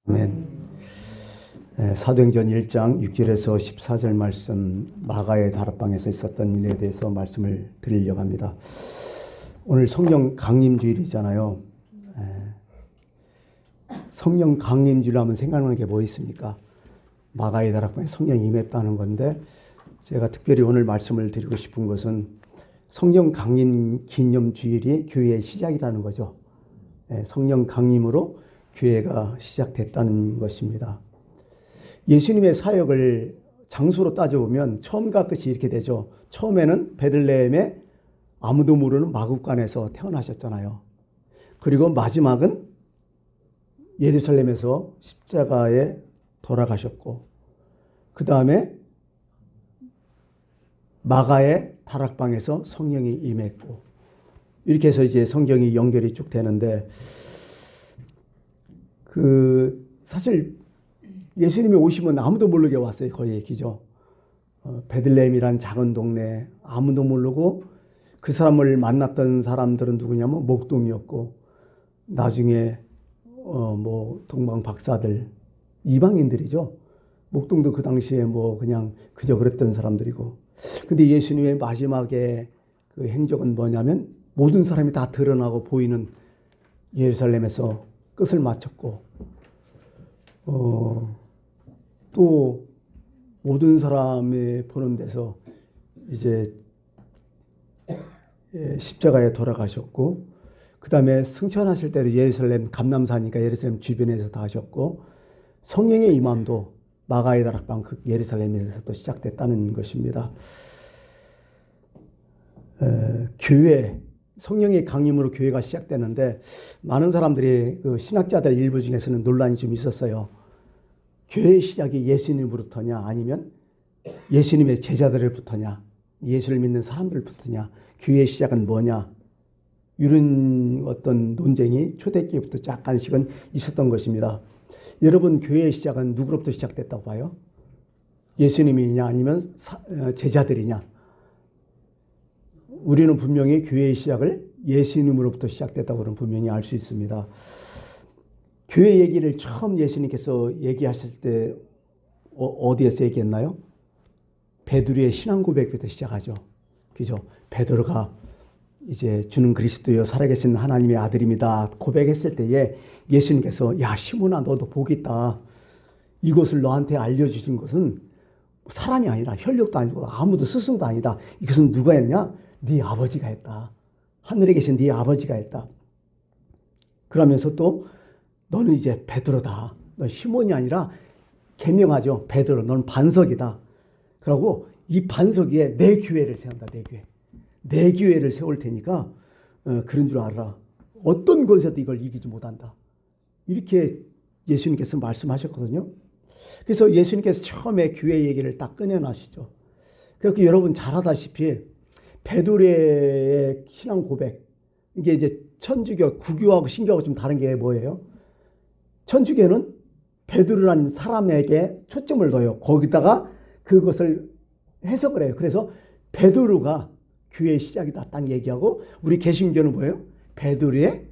아멘. 사도행전 1장 6절에서 14절 말씀, 마가의 다락방에서 있었던 일에 대해서 말씀을 드리려고 합니다. 오늘 성령 강림주일이잖아요. 성령 강림주일 하면 생각나는 게 뭐 있습니까? 마가의 다락방에 성령이 임했다는 건데, 제가 특별히 오늘 말씀을 드리고 싶은 것은 성령 강림 기념주일이 교회의 시작이라는 거죠. 성령 강림으로 교회가 시작됐다는 것입니다. 예수님의 사역을 장소로 따져보면 처음과 끝이 이렇게 되죠. 처음에는 베들레헴에 아무도 모르는 마구간에서 태어나셨잖아요. 그리고 마지막은 예루살렘에서 십자가에 돌아가셨고, 그 다음에 마가의 다락방에서 성령이 임했고, 이렇게 해서 이제 성경이 연결이 쭉 되는데, 사실 예수님이 오시면 아무도 모르게 왔어요. 거의 얘기죠. 베들레헴이란 작은 동네 아무도 모르고, 그 사람을 만났던 사람들은 누구냐면 목동이었고, 나중에 동방 박사들, 이방인들이죠. 목동도 그 당시에 그냥 그저 그랬던 사람들이고. 근데 예수님의 마지막에 그 행적은 뭐냐면 모든 사람이 다 드러나고 보이는 예루살렘에서 끝을 마쳤고, 또 모든 사람이 보는 데서 이제 십자가에 돌아가셨고, 그 다음에 승천하실 때도 예루살렘 감람산이니까 예루살렘 주변에서 다 하셨고, 성령의 임함도 마가의 다락방 그 예루살렘에서 또 시작됐다는 것입니다. 교회, 성령의 강림으로 교회가 시작되는데, 많은 사람들이 그 신학자들 일부 중에서는 논란이 좀 있었어요. 교회의 시작이 예수님으로부터냐, 아니면 예수님의 제자들로부터냐, 예수를 믿는 사람들부터냐, 교회의 시작은 뭐냐, 이런 어떤 논쟁이 초대기부터 약간씩은 있었던 것입니다. 여러분, 교회의 시작은 누구로부터 시작됐다고 봐요? 예수님이냐, 아니면 제자들이냐? 우리는 분명히 교회의 시작을 예수님으로부터 시작됐다고는 분명히 알 수 있습니다. 교회 얘기를 처음 예수님께서 얘기하실 때 어디에서 얘기했나요? 베드로의 신앙 고백부터 시작하죠. 그죠? 베드로가 이제 주는 그리스도여 살아계신 하나님의 아들입니다 고백했을 때에 예수님께서, 야 시몬아, 너도 복이 있다. 이것을 너한테 알려주신 것은 사람이 아니라 혈육도 아니고 아무도 스승도 아니다. 이것은 누가 했냐? 네 아버지가 했다. 하늘에 계신 네 아버지가 했다. 그러면서 또 너는 이제 베드로다. 너 시몬이 아니라 개명하죠. 베드로, 너는 반석이다. 그러고 이 반석 위에 내 교회를 세운다. 내 교회. 내 교회를 세울 테니까 그런 줄 알아. 어떤 것에도 이걸 이기지 못한다. 이렇게 예수님께서 말씀하셨거든요. 그래서 예수님께서 처음에 교회 얘기를 딱 꺼내놔시죠. 그렇게 여러분 잘 아다시피 베드로의 신앙 고백, 이게 이제 천주교, 구교하고 신교하고 좀 다른 게 뭐예요? 천주교는 베드로라는 사람에게 초점을 둬요. 거기다가 그것을 해석을 해요. 그래서 베드로가 교회의 시작이다 딱 얘기하고, 우리 개신교는 뭐예요? 베드로의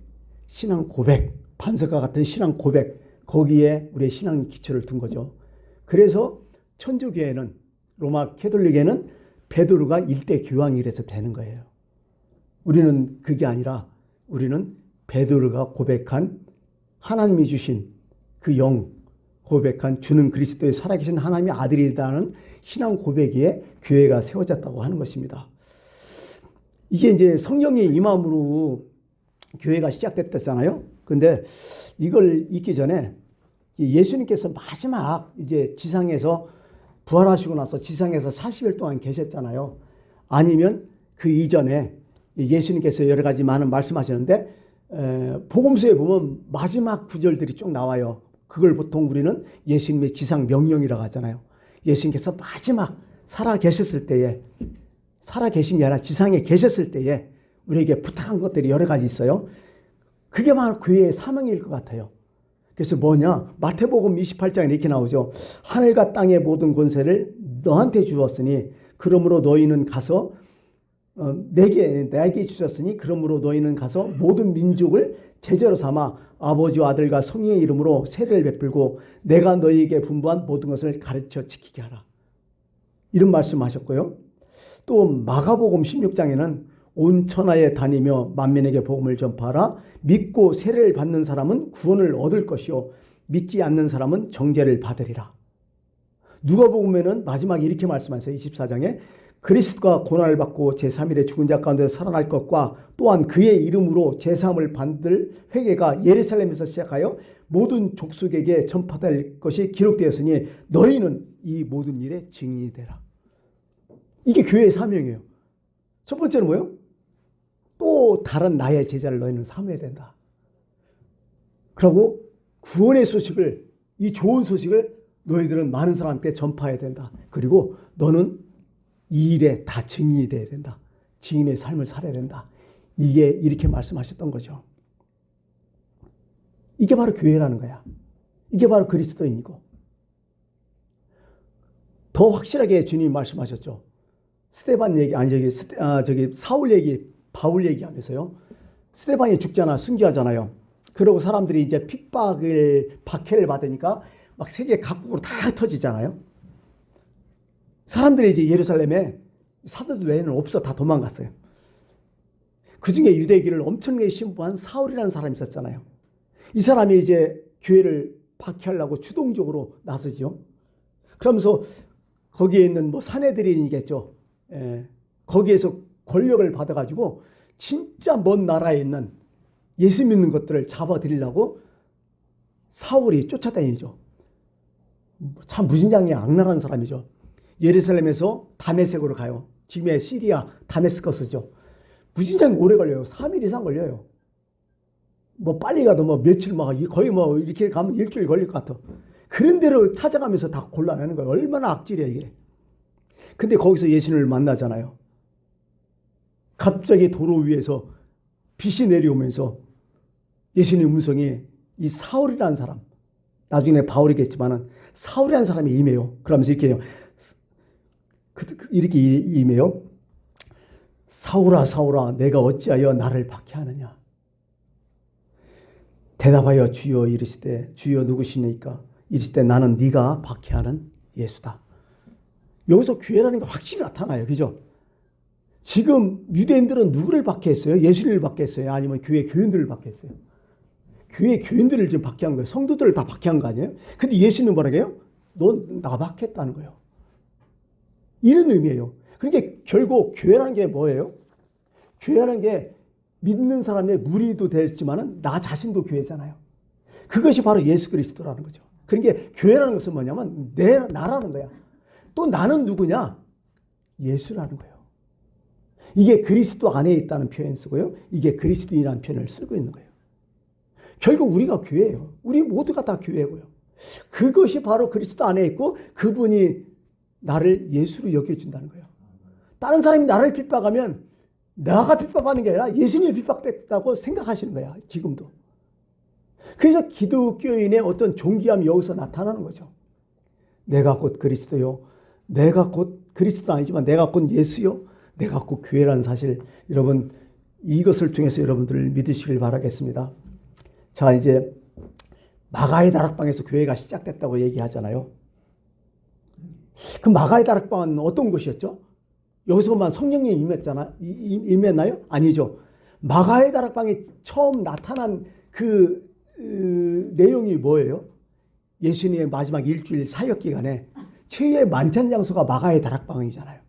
신앙 고백, 반석과 같은 신앙 고백, 거기에 우리의 신앙 기초를 둔 거죠. 그래서 천주교회는, 로마 캐톨릭에는 베드로가 일대 교황이라서 되는 거예요. 우리는 그게 아니라, 우리는 베드로가 고백한 하나님이 주신 그 영, 고백한 주는 그리스도의 살아계신 하나님의 아들이라는 신앙 고백에 교회가 세워졌다고 하는 것입니다. 이게 이제 성령의 임함으로 교회가 시작됐다잖아요. 근데 이걸 읽기 전에 예수님께서 마지막 이제 지상에서 부활하시고 나서 지상에서 40일 동안 계셨잖아요. 아니면 그 이전에 예수님께서 여러 가지 많은 말씀하셨는데, 복음서에 보면 마지막 구절들이 쭉 나와요. 그걸 보통 우리는 예수님의 지상 명령이라고 하잖아요. 예수님께서 마지막 살아 계셨을 때에, 살아 계신 게 아니라 지상에 계셨을 때에 우리에게 부탁한 것들이 여러 가지 있어요. 그게 바로 교회의 사명일 것 같아요. 그래서 뭐냐? 마태복음 28장에 이렇게 나오죠. 하늘과 땅의 모든 권세를 너한테 주었으니 그러므로 너희는 가서 내게 주셨으니 그러므로 너희는 가서 모든 민족을 제자로 삼아 아버지와 아들과 성령의 이름으로 세례를 베풀고 내가 너희에게 분부한 모든 것을 가르쳐 지키게 하라. 이런 말씀하셨고요. 또 마가복음 16장에는 온 천하에 다니며 만민에게 복음을 전파하라. 믿고 세례를 받는 사람은 구원을 얻을 것이요 믿지 않는 사람은 정죄를 받으리라. 누가복음에는 마지막에 이렇게 말씀하세요. 24장에 그리스도가 고난을 받고 제3일에 죽은 자 가운데 살아날 것과 또한 그의 이름으로 제3을 받을 회개가 예루살렘에서 시작하여 모든 족속에게 전파될 것이 기록되었으니 너희는 이 모든 일의 증인이 되라. 이게 교회의 사명이에요. 첫 번째는 뭐예요? 또 다른 나의 제자를 너희는 삼아야 된다. 그리고 구원의 소식을, 이 좋은 소식을 너희들은 많은 사람한테 전파해야 된다. 그리고 너는 이 일에 다 증인이 돼야 된다. 증인의 삶을 살아야 된다. 이게 이렇게 말씀하셨던 거죠. 이게 바로 교회라는 거야. 이게 바로 그리스도인이고. 더 확실하게 주님이 말씀하셨죠. 스데반 얘기, 아니 저기 사울 얘기, 바울 얘기하면서요. 스데반이 죽잖아, 순교하잖아요. 그러고 사람들이 이제 핍박을, 박해를 받으니까 막 세계 각국으로 다 흩어지잖아요. 사람들이 이제 예루살렘에 사도들 외에는 없어, 다 도망갔어요. 그 중에 유대기를 엄청나게 신부한 사울이라는 사람이 있었잖아요. 이 사람이 이제 교회를 박해하려고 주동적으로 나서죠. 그러면서 거기에 있는 뭐 사내들이겠죠. 거기에서 권력을 받아가지고 진짜 먼 나라에 있는 예수 믿는 것들을 잡아들이려고 사울이 쫓아다니죠. 참 무진장이 악랄한 사람이죠. 예루살렘에서 다메섹으로 가요. 지금의 시리아 다메스커스죠. 무진장이 오래 걸려요. 3일 이상 걸려요. 뭐 빨리 가도 뭐 며칠 거의 뭐 이렇게 가면 일주일 걸릴 것 같아. 그런 데로 찾아가면서 다 골라내는 거예요. 얼마나 악질이야 이게. 근데 거기서 예수님을 만나잖아요. 갑자기 도로 위에서 빛이 내려오면서 예수님 음성이 이 사울이라는 사람, 나중에 바울이겠지만은 사울이라는 사람이 임해요. 그러면서 이렇게 해요. 이렇게 임해요. 사울아 사울아 내가 어찌하여 나를 박해하느냐. 대답하여 주여 이르시되 주여 누구시니까 이르시되 나는 네가 박해하는 예수다. 여기서 교회라는 게 확실히 나타나요. 그죠? 지금 유대인들은 누구를 박해했어요? 예수님을 박해했어요? 아니면 교회 교인들을 박해했어요? 교회 교인들을 지금 박해한 거예요. 성도들을 다 박해한 거 아니에요? 근데 예수님은 뭐라고 해요? 넌 나 박해했다는 거예요. 이런 의미예요. 그러니까 결국 교회라는 게 뭐예요? 교회라는 게 믿는 사람의 무리도 되지만은 나 자신도 교회잖아요. 그것이 바로 예수 그리스도라는 거죠. 그러니까 교회라는 것은 뭐냐면 나라는 거야. 또 나는 누구냐? 예수라는 거예요. 이게 그리스도 안에 있다는 표현 쓰고요. 이게 그리스도인이라는 표현을 쓰고 있는 거예요. 결국 우리가 교회예요. 우리 모두가 다 교회고요. 그것이 바로 그리스도 안에 있고 그분이 나를 예수로 여겨준다는 거예요. 다른 사람이 나를 핍박하면 나가 핍박하는 게 아니라 예수님이 핍박됐다고 생각하시는 거야. 지금도. 그래서 기독교인의 어떤 존귀함이 여기서 나타나는 거죠. 내가 곧 그리스도요. 내가 곧 그리스도는 아니지만 내가 곧 예수요. 내가 곧 교회라는 사실, 여러분 이것을 통해서 여러분들을 믿으시길 바라겠습니다. 자, 이제 마가의 다락방에서 교회가 시작됐다고 얘기하잖아요. 그 마가의 다락방은 어떤 곳이었죠? 여기서만 성령님이 임했나요? 아니죠. 마가의 다락방이 처음 나타난 그 내용이 뭐예요? 예수님의 마지막 일주일 사역 기간에 최후의 만찬 장소가 마가의 다락방이잖아요.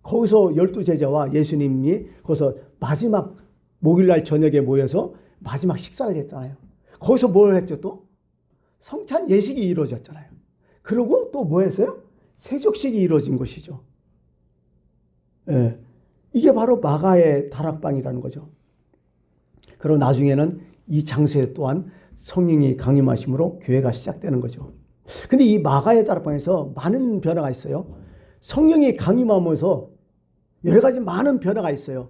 거기서 12제자와 예수님이 거기서 마지막 목요일날 저녁에 모여서 마지막 식사를 했잖아요. 거기서 뭘 했죠 또? 성찬 예식이 이루어졌잖아요. 그리고 또 뭐 했어요? 세족식이 이루어진 것이죠. 예, 이게 바로 마가의 다락방이라는 거죠. 그리고 나중에는 이 장소에 또한 성령이 강림하심으로 교회가 시작되는 거죠. 근데 이 마가의 다락방에서 많은 변화가 있어요. 성령이 강림하면서 여러 가지 많은 변화가 있어요.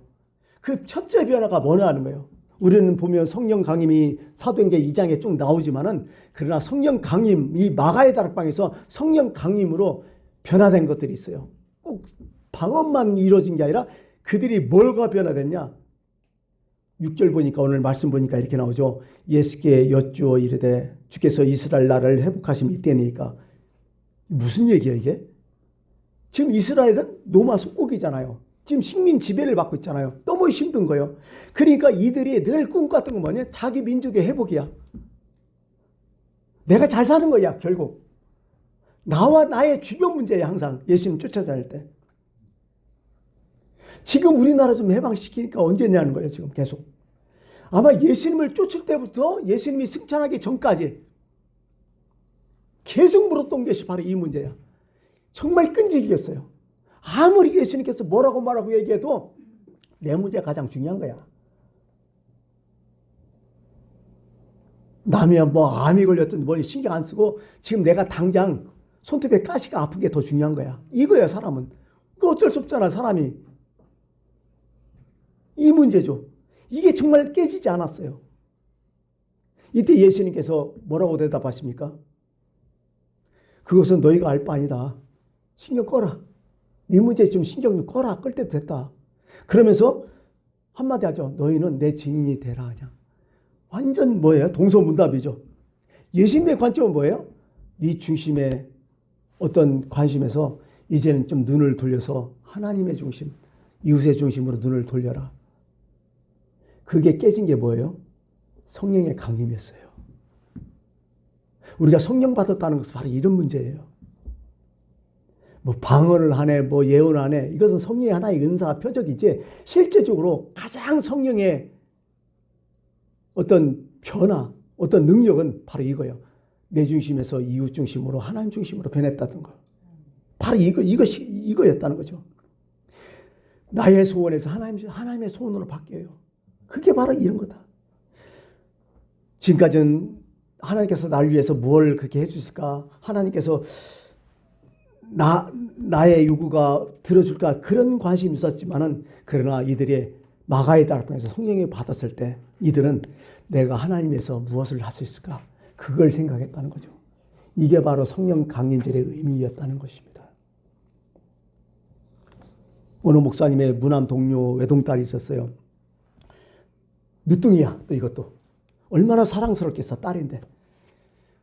그 첫째 변화가 뭐냐 하는 거예요. 우리는 보면 성령 강림이 사도행전 2장에 쭉 나오지만은 그러나 성령 강림, 이 마가의 다락방에서 성령 강림으로 변화된 것들이 있어요. 꼭 방언만 이루어진 게 아니라 그들이 뭘가 변화됐냐? 6절 보니까 오늘 말씀 보니까 이렇게 나오죠. 예수께 여쭈어 이르되 주께서 이스라엘 나라를 회복하심이 이때니까. 무슨 얘기야 이게? 지금 이스라엘은 로마 속국이잖아요. 지금 식민 지배를 받고 있잖아요. 너무 힘든 거예요. 그러니까 이들이 늘 꿈꿨던 건 뭐냐? 자기 민족의 회복이야. 내가 잘 사는 거야 결국. 나와 나의 주변 문제야 항상 예수님 쫓아다닐 때. 지금 우리나라 좀 해방시키니까 언제냐는 거예요 지금 계속. 아마 예수님을 쫓을 때부터 예수님이 승천하기 전까지 계속 물었던 것이 바로 이 문제야. 정말 끈질겼어요. 아무리 예수님께서 뭐라고 얘기해도 내 문제가 가장 중요한 거야. 남이 뭐 암이 걸렸든 뭐 신경 안 쓰고 지금 내가 당장 손톱에 가시가 아픈 게 더 중요한 거야. 이거야 사람은. 그 어쩔 수 없잖아 사람이. 이 문제죠. 이게 정말 깨지지 않았어요. 이때 예수님께서 뭐라고 대답하십니까? 그것은 너희가 알 바 아니다. 신경 꺼라. 네 문제에 좀 신경 좀 꺼라. 끌 때도 됐다. 그러면서 한마디 하죠. 너희는 내 증인이 되라. 그냥. 완전 뭐예요? 동서문답이죠. 예수님의 관점은 뭐예요? 네 중심의 어떤 관심에서 이제는 좀 눈을 돌려서 하나님의 중심, 이웃의 중심으로 눈을 돌려라. 그게 깨진 게 뭐예요? 성령의 강림이었어요. 우리가 성령 받았다는 것은 바로 이런 문제예요. 뭐 방언을 하네, 뭐 예언을 하네, 이것은 성령의 하나의 은사와 표적이지 실제적으로 가장 성령의 어떤 변화, 어떤 능력은 바로 이거예요. 내 중심에서 이웃 중심으로 하나님 중심으로 변했다는 거. 바로 이거였다는 거죠. 나의 소원에서 하나님의 소원으로 바뀌어요. 그게 바로 이런 거다. 지금까지는 하나님께서 나를 위해서 뭘 그렇게 해주실까? 하나님께서 나의 요구가 들어줄까? 그런 관심이 있었지만은, 그러나 이들의 마가의 딸을 통해서 성령을 받았을 때 이들은 내가 하나님에서 무엇을 할 수 있을까? 그걸 생각했다는 거죠. 이게 바로 성령 강림절의 의미였다는 것입니다. 어느 목사님의 무남 동료 외동딸이 있었어요. 늦둥이야. 또 이것도 얼마나 사랑스럽겠어. 딸인데.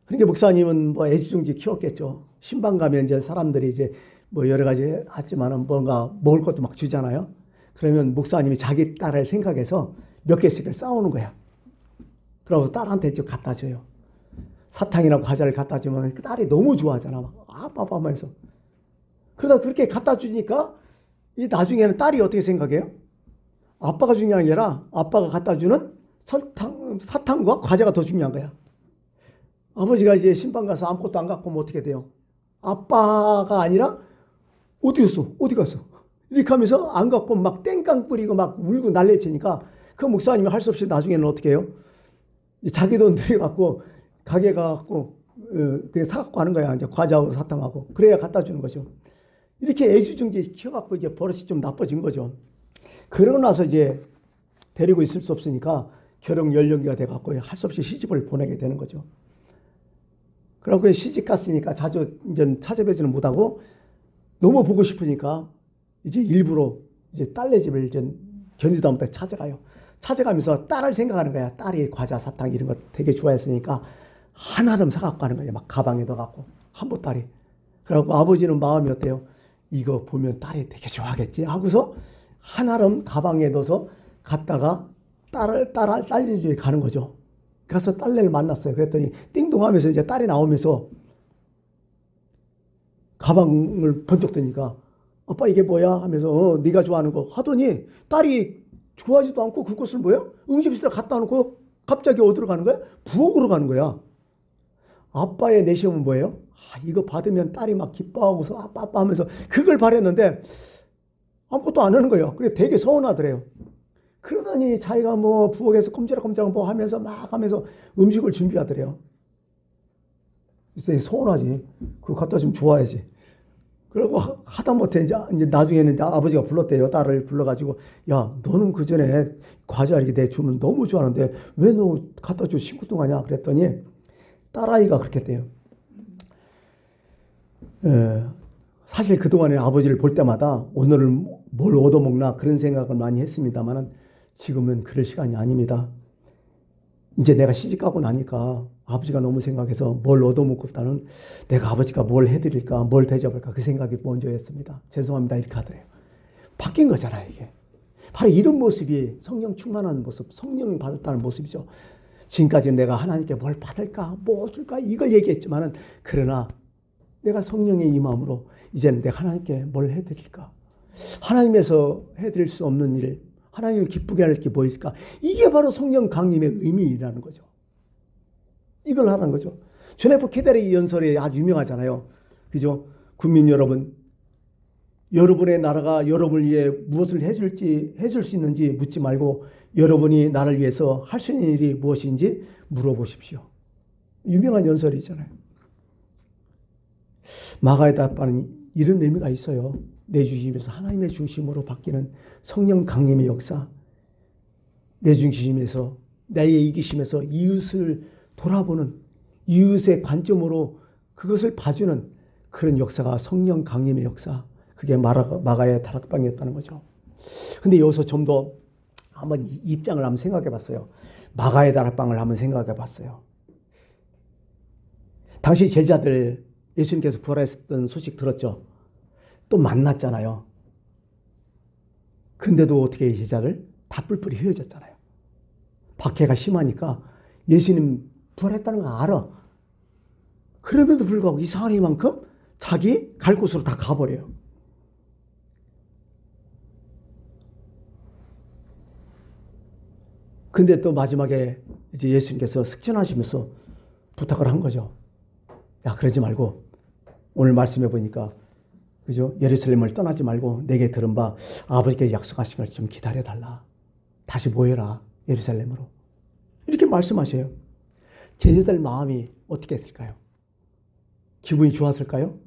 그러니까 목사님은 뭐 애지중지 키웠겠죠. 신방 가면 이제 사람들이 이제 뭐 여러 가지 하지만은 뭔가 먹을 것도 막 주잖아요. 그러면 목사님이 자기 딸을 생각해서 몇 개씩을 싸우는 거야. 그러고 딸한테 이제 갖다 줘요. 사탕이나 과자를 갖다 주면 그 딸이 너무 좋아하잖아. 막 아빠 하면서. 그러다 그렇게 갖다 주니까 이 나중에는 딸이 어떻게 생각해요? 아빠가 중요한 게 아니라 아빠가 갖다 주는 사탕과 과자가 더 중요한 거야. 아버지가 이제 신방 가서 아무것도 안 갖고 오면 어떻게 돼요? 아빠가 아니라 어디 갔어? 어디 갔어? 이렇게 하면서 안 갖고 막 땡깡 뿌리고 막 울고 난리치니까 그 목사님이 할 수 없이 나중에는 어떻게 해요? 자기 돈 들여갖고 가게 가갖고 그게 사갖고 하는 거야. 이제 과자하고 사탕하고. 그래야 갖다 주는 거죠. 이렇게 애지중지 키워갖고 이제 버릇이 좀 나빠진 거죠. 그러고 나서 이제 데리고 있을 수 없으니까 결혼 연령기가 돼갖고 할 수 없이 시집을 보내게 되는 거죠. 그러고 시집 갔으니까 자주 이제 찾아뵈지는 못하고 너무 보고 싶으니까 이제 일부러 이제 딸네 집을 이제 견디다 못해 찾아가요. 찾아가면서 딸을 생각하는 거야. 딸이 과자, 사탕 이런 거 되게 좋아했으니까 한아름 사갖고 가는 거예요. 막 가방에 넣어갖고 한보따리. 그래갖고 아버지는 마음이 어때요? 이거 보면 딸이 되게 좋아하겠지 하고서 한아름 가방에 넣어서 갔다가 딸네 집에 가는 거죠. 가서 딸내를 만났어요. 그랬더니 띵동하면서 이제 딸이 나오면서 가방을 번쩍 드니까 아빠 이게 뭐야 하면서 네가 좋아하는 거 하더니 딸이 좋아하지도 않고 그것을 뭐야? 응집실에 갖다 놓고 갑자기 어디로 가는 거야? 부엌으로 가는 거야. 아빠의 내시험은 뭐예요? 이거 받으면 딸이 막 기뻐하고서 아빠 하면서 그걸 바랬는데 아무것도 안 하는 거예요. 그래 되게 서운하더래요. 그러더니 자기가 뭐 부엌에서 꼼지락꼼지락 뭐 하면서 막 하면서 음식을 준비하더래요. 되게 서운하지. 그거 갖다 주면 좋아야지. 그리고 하다못해 이제 나중에는 이제 아버지가 불렀대요. 딸을 불러가지고 야 너는 그 전에 과자 이렇게 내주면 너무 좋아하는데 왜 너 갖다 줘 신구뚱하냐 그랬더니 딸아이가 그렇게 했대요. 사실 그동안에 아버지를 볼 때마다 오늘은 뭘 얻어먹나 그런 생각을 많이 했습니다만은 지금은 그럴 시간이 아닙니다. 이제 내가 시집가고 나니까 아버지가 너무 생각해서 뭘 얻어먹었다는 내가 아버지가 뭘 해드릴까, 뭘 대접할까 그 생각이 먼저였습니다. 죄송합니다. 이렇게 하더래요. 바뀐 거잖아요, 이게. 바로 이런 모습이 성령 충만한 모습, 성령 받았다는 모습이죠. 지금까지 내가 하나님께 뭘 받을까, 뭐 줄까 이걸 얘기했지만은 그러나 내가 성령의 임함으로 이제는 내가 하나님께 뭘 해드릴까? 하나님에서 해드릴 수 없는 일, 하나님을 기쁘게 할 게 뭐 있을까? 이게 바로 성령 강림의 의미라는 거죠. 이걸 하라는 거죠. 전에프 케다리 연설이 아주 유명하잖아요. 그죠? 국민 여러분, 여러분의 나라가 여러분을 위해 무엇을 해줄 수 있는지 묻지 말고 여러분이 나를 위해서 할 수 있는 일이 무엇인지 물어보십시오. 유명한 연설이잖아요. 마가의 답변은 이런 의미가 있어요. 내 중심에서 하나님의 중심으로 바뀌는 성령 강림의 역사, 내 중심에서 나의 이기심에서 이웃을 돌아보는 이웃의 관점으로 그것을 봐주는 그런 역사가 성령 강림의 역사, 그게 마가의 다락방이었다는 거죠. 근데 여기서 좀 더 한번 입장을 한번 생각해 봤어요. 마가의 다락방을 한번 생각해 봤어요. 당시 제자들 예수님께서 부활했던 소식 들었죠. 또 만났잖아요. 근데도 어떻게 제자들 다 뿔뿔이 휘어졌잖아요. 박해가 심하니까 예수님 부활했다는 거 알아. 그럼에도 불구하고 이상한 이만큼 자기 갈 곳으로 다 가버려요. 근데 또 마지막에 이제 예수님께서 승천하시면서 부탁을 한 거죠. 야, 그러지 말고 오늘 말씀해 보니까 그죠? 예루살렘을 떠나지 말고 내게 들은 바 아버지께서 약속하신 걸 좀 기다려달라. 다시 모여라 예루살렘으로. 이렇게 말씀하셔요. 제자들 마음이 어떻게 했을까요? 기분이 좋았을까요?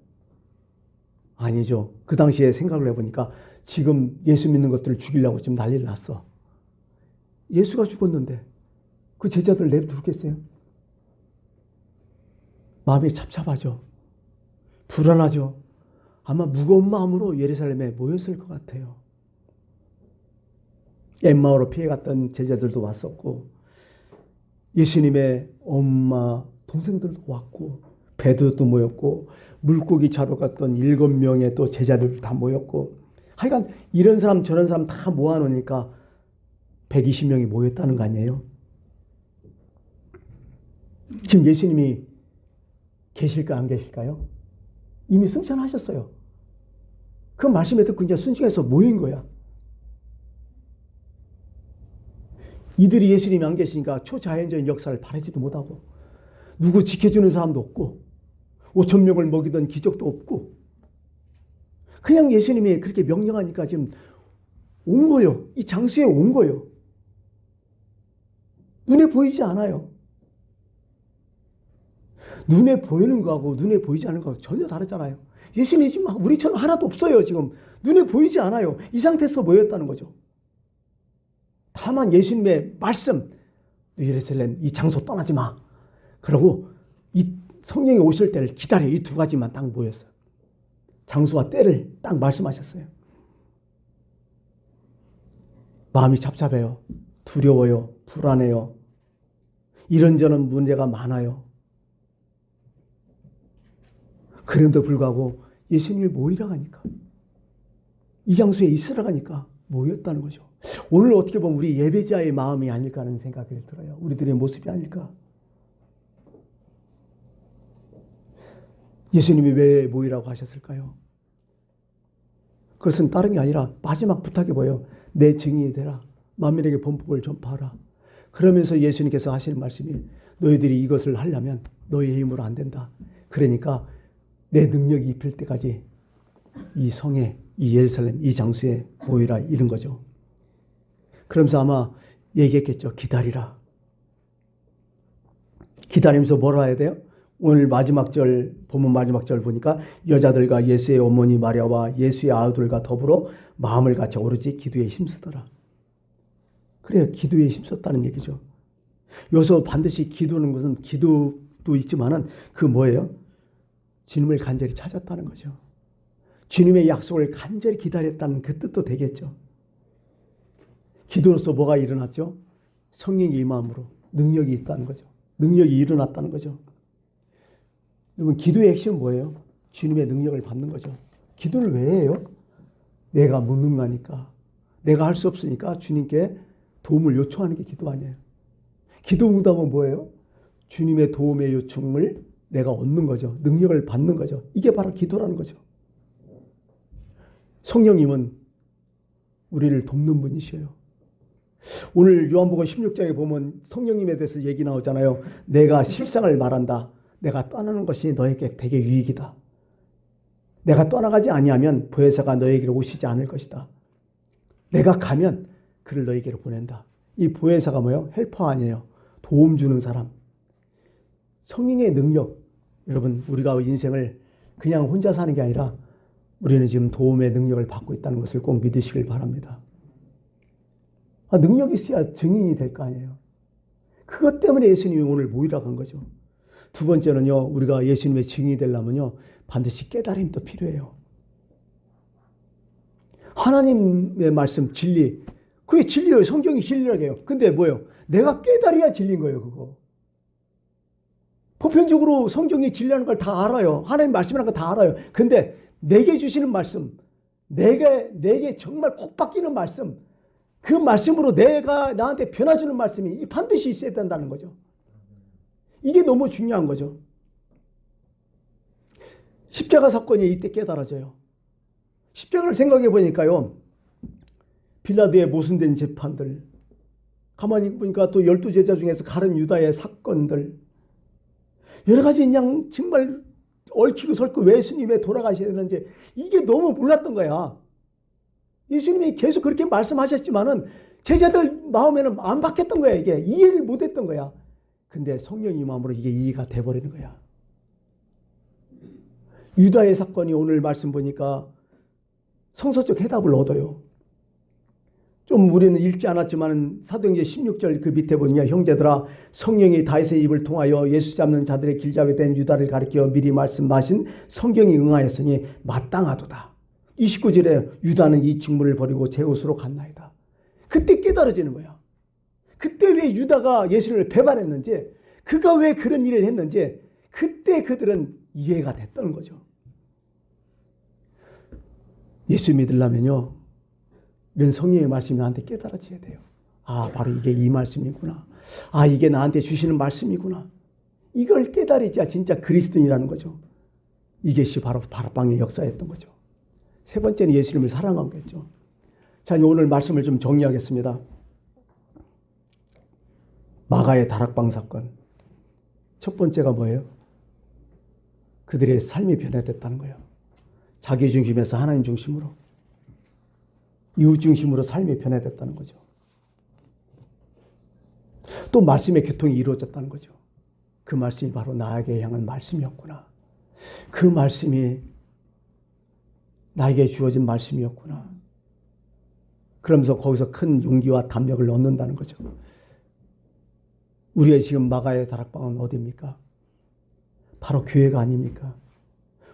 아니죠. 그 당시에 생각을 해보니까 지금 예수 믿는 것들을 죽이려고 지금 난리를 났어. 예수가 죽었는데 그 제자들 내버려두겠어요? 마음이 답답하죠. 불안하죠. 아마 무거운 마음으로 예루살렘에 모였을 것 같아요. 엠마오로 피해갔던 제자들도 왔었고 예수님의 엄마, 동생들도 왔고 베드로도 모였고 물고기 잡으러 갔던 7명의 또 제자들도 다 모였고 하여간 이런 사람 저런 사람 다 모아놓으니까 120명이 모였다는 거 아니에요? 지금 예수님이 계실까 안 계실까요? 이미 승천하셨어요. 그 말씀에 듣고 이제 순종해서 모인 거야. 이들이 예수님이 안 계시니까 초자연적인 역사를 바라지도 못하고 누구 지켜주는 사람도 없고 5,000명을 먹이던 기적도 없고 그냥 예수님이 그렇게 명령하니까 지금 온 거예요. 이 장소에 온 거예요. 눈에 보이지 않아요. 눈에 보이는 거하고 눈에 보이지 않는 거하고 전혀 다르잖아요. 예수님 지금 우리처럼 하나도 없어요. 지금 눈에 보이지 않아요. 이 상태에서 모였다는 거죠. 다만 예수님의 말씀, 예루살렘 이 장소 떠나지 마. 그러고 이 성령이 오실 때를 기다려. 이 두 가지만 딱 모였어요. 장소와 때를 딱 말씀하셨어요. 마음이 잡잡해요. 두려워요. 불안해요. 이런저런 문제가 많아요. 그럼에도 불구하고 예수님이 모이라고 하니까 이 장소에 있으라고 하니까 모였다는 거죠. 오늘 어떻게 보면 우리 예배자의 마음이 아닐까 하는 생각이 들어요. 우리들의 모습이 아닐까. 예수님이 왜 모이라고 하셨을까요? 그것은 다른 게 아니라 마지막 부탁이 뭐예요? 내 증인이 되라. 만민에게 본복을 전파하라. 그러면서 예수님께서 하시는 말씀이 너희들이 이것을 하려면 너희의 힘으로 안 된다. 그러니까 내 능력이 입힐 때까지 이 성에, 이 예루살렘, 이 장소에 모이라 이런 거죠. 그러면서 아마 얘기했겠죠. 기다리라. 기다리면서 뭐라 해야 돼요? 오늘 마지막 절, 본문 마지막 절 보니까 여자들과 예수의 어머니 마리아와 예수의 아들과 더불어 마음을 같이 오로지 기도에 힘쓰더라. 그래요. 기도에 힘썼다는 얘기죠. 여기서 반드시 기도하는 것은 기도도 있지만은 그 뭐예요? 주님을 간절히 찾았다는 거죠. 주님의 약속을 간절히 기다렸다는 그 뜻도 되겠죠. 기도로서 뭐가 일어났죠? 성령이 임함으로 능력이 있다는 거죠. 능력이 일어났다는 거죠. 여러분, 기도의 핵심은 뭐예요? 주님의 능력을 받는 거죠. 기도를 왜 해요? 내가 무능하니까, 내가 할 수 없으니까 주님께 도움을 요청하는 게 기도 아니에요. 기도 응답은 뭐예요? 주님의 도움의 요청을 내가 얻는 거죠. 능력을 받는 거죠. 이게 바로 기도라는 거죠. 성령님은 우리를 돕는 분이셔요. 오늘 요한복음 16장에 보면 성령님에 대해서 얘기 나오잖아요. 내가 실상을 말한다. 내가 떠나는 것이 너에게 되게 유익이다. 내가 떠나가지 아니하면 보혜사가 너에게로 오시지 않을 것이다. 내가 가면 그를 너에게로 보낸다. 이 보혜사가 뭐예요? 헬퍼 아니에요. 도움 주는 사람. 성령의 능력. 여러분, 우리가 인생을 그냥 혼자 사는 게 아니라 우리는 지금 도움의 능력을 받고 있다는 것을 꼭 믿으시길 바랍니다. 능력이 있어야 증인이 될 거 아니에요. 그것 때문에 예수님이 오늘 모이라고 한 거죠. 두 번째는요, 우리가 예수님의 증인이 되려면요, 반드시 깨달음이 또 필요해요. 하나님의 말씀, 진리, 그게 진리예요. 성경이 진리라고 해요. 근데 뭐예요? 내가 깨달아야 진리인 거예요, 그거. 보편적으로 성경이 진리라는 걸 다 알아요. 하나님 말씀이라는 걸 다 알아요. 근데 내게 주시는 말씀, 내게 정말 콕 박히는 말씀, 그 말씀으로 내가 나한테 변화주는 말씀이 반드시 있어야 된다는 거죠. 이게 너무 중요한 거죠. 십자가 사건이 이때 깨달아져요. 십자가를 생각해 보니까요, 빌라도의 모순된 재판들, 가만히 보니까 또 12제자 중에서 가룟 유다의 사건들, 여러 가지 그냥 정말 얽히고 설고 왜 예수님이 돌아가셔야 되는지 이게 너무 몰랐던 거야. 예수님이 계속 그렇게 말씀하셨지만은 제자들 마음에는 안 박혔던 거야. 이게 이해를 못했던 거야. 근데 성령이 마음으로 이게 이해가 돼버리는 거야. 유다의 사건이 오늘 말씀 보니까 성서적 해답을 얻어요. 좀 우리는 읽지 않았지만 사도행전 16절 그 밑에 보니까 형제들아, 성령이 다윗의 입을 통하여 예수 잡는 자들의 길잡이 된 유다를 가리켜 미리 말씀하신 성경이 응하였으니 마땅하도다. 29절에 유다는 이 직무를 버리고 제 옷으로 갔나이다. 그때 깨달아지는 거야. 그때 왜 유다가 예수님을 배반했는지, 그가 왜 그런 일을 했는지 그때 그들은 이해가 됐다는 거죠. 예수 믿으려면요, 이런 성령의 말씀이 나한테 깨달아져야 돼요. 아, 바로 이게 이 말씀이구나. 아, 이게 나한테 주시는 말씀이구나. 이걸 깨달아야 진짜 그리스도인이라는 거죠. 이것이 바로 다락방의 역사였던 거죠. 세 번째는 예수님을 사랑한 거죠. 자, 오늘 말씀을 좀 정리하겠습니다. 마가의 다락방 사건. 첫 번째가 뭐예요? 그들의 삶이 변화됐다는 거예요. 자기 중심에서 하나님 중심으로, 이웃 중심으로 삶이 변화됐다는 거죠. 또 말씀의 교통이 이루어졌다는 거죠. 그 말씀이 바로 나에게 향한 말씀이었구나. 그 말씀이 나에게 주어진 말씀이었구나. 그러면서 거기서 큰 용기와 담력을 얻는다는 거죠. 우리의 지금 마가의 다락방은 어디입니까? 바로 교회가 아닙니까?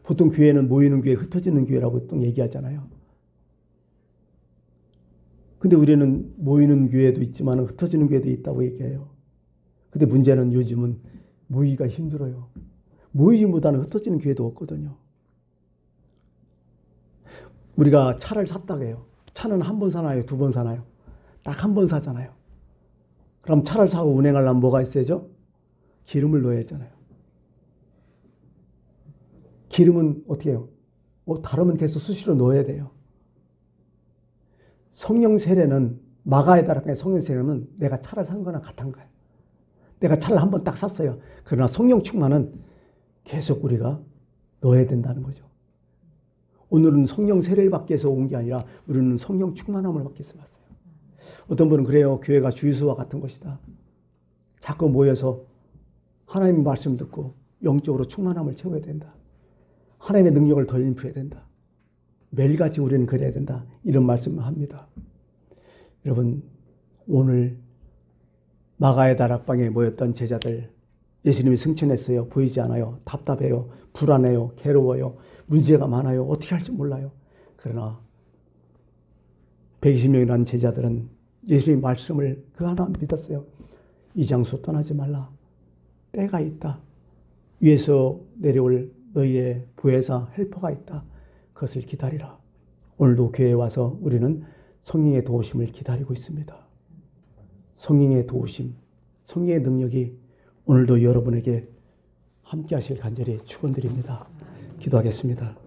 보통 교회는 모이는 교회, 흩어지는 교회라고 보통 얘기하잖아요. 근데 우리는 모이는 교회도 있지만 흩어지는 교회도 있다고 얘기해요. 근데 문제는 요즘은 모이기가 힘들어요. 모이기보다는 흩어지는 교회도 없거든요. 우리가 차를 샀다고 해요. 차는 한 번 사나요? 두 번 사나요? 딱 한 번 사잖아요. 그럼 차를 사고 운행하려면 뭐가 있어야죠? 기름을 넣어야 하잖아요. 기름은 어떻게 해요? 다르면 계속 수시로 넣어야 돼요. 성령 세례는, 마가의 다락방의 성령 세례는 내가 차를 산 거나 같은 거예요. 내가 차를 한 번 딱 샀어요. 그러나 성령 충만은 계속 우리가 넣어야 된다는 거죠. 오늘은 성령 세례를 받기 위해서 온 게 아니라 우리는 성령 충만함을 받기 위해서 왔어요. 어떤 분은 그래요. 교회가 주유소와 같은 것이다. 자꾸 모여서 하나님의 말씀 듣고 영적으로 충만함을 채워야 된다. 하나님의 능력을 더 인프해야 된다. 매일같이 우리는 그래야 된다. 이런 말씀을 합니다. 여러분, 오늘 마가의 다락방에 모였던 제자들, 예수님이 승천했어요. 보이지 않아요. 답답해요. 불안해요. 괴로워요. 문제가 많아요. 어떻게 할지 몰라요. 그러나 120명이라는 제자들은 예수님의 말씀을 그 하나 믿었어요. 이 장소 떠나지 말라. 때가 있다. 위에서 내려올 너희의 보혜사 헬퍼가 있다. 그것을 기다리라. 오늘도 교회에 와서 우리는 성령의 도우심을 기다리고 있습니다. 성령의 도우심, 성령의 능력이 오늘도 여러분에게 함께 하실 간절히 축원드립니다. 기도하겠습니다.